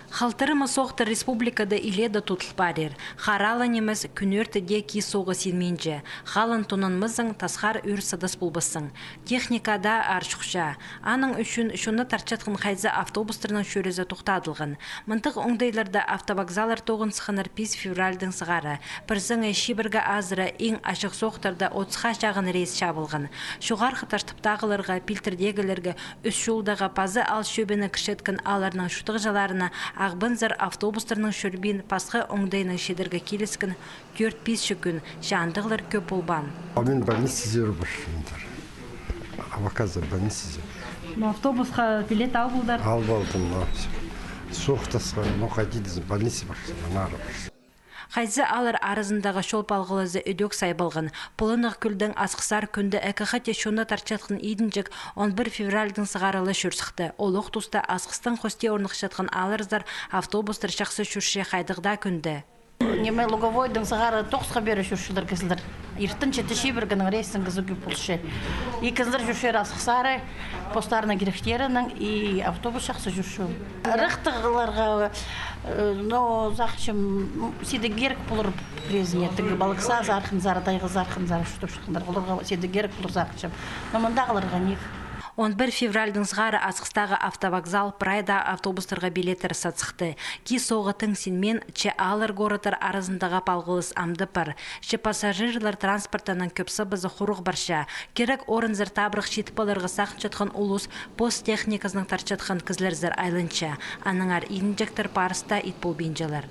Халтырымы соқты республикада иледа тұтылпарер. Харала неміз күнөртіде ки соғы силменже. Халын тонынмызың тасхар үр садас болбысың. Техникада аршықша. Аның үшін шуны тарчатқын қайзы автобустарының шөрізі тоқтадылғын. Мынтық оңдайларда автовокзалар тоғын сықыныр 5 февральдың сығары. Бірзіңі шибіргі азыры ең ашық соқтарда 30-ға жағын рейс шабылғын. Шуғар қытартыптағыларға, пилтердегілерге, үш жолдағы пазы ал шөбені кішеткін аларының шутық жаларына Ағбынзар автобустарының шөрбін пасқы оңдайының шедіргі келескін 4-5 күн жандығылар көп болбан. Мен больницеде жүрбір. Аваказа больницеде. Автобусқа билет албылдар? Албалдым. Соқтасқа, қайтейді больнице бар. Қайзы алыр арызындағы шолпалғылызы өдек сайбылғын. Пұлынық күлдің асқысар күнді әкіғат ешуны тарчатқын идінжік 11 февральдің сығарылы жүрсіқті. Олық тұста асқыстың қосте орнықшатқын алырыздар автобустар шақсы жүрше қайдығда күнді. Неме луговойдың сығары тоқсқа бері жүршілер кесілдір. Ирттін четі шибіргінің рейсін кізі көп бұлшы. Екінзір жүршер асқысары, постарына керектерінің и автобус шақсы жүрші. Рықтығыларға, но зақшым, седі керік бұлыр презінеттігі балықса зарқын зары, тайғы зарқын зары шүтіп шықындар. Оларға седі керік бұлыр зақшым. Но мұндағыларға нек. 11 февральдың сғары асқыстағы автовокзал прайда автобустарға билеттер сатсықты. Ки соғытың сенмен че алыр горытыр арызындағы палғылыс амды пар. Че пассажирлар транспортының көпсі бізі құруқ барша. Керек орынзыр табырық шетіпалырғы сақын жатқан улус пост техникасының тарчатқан кізлерзір айлынша. Аныңар инжектор парыста ит бол бенжелер.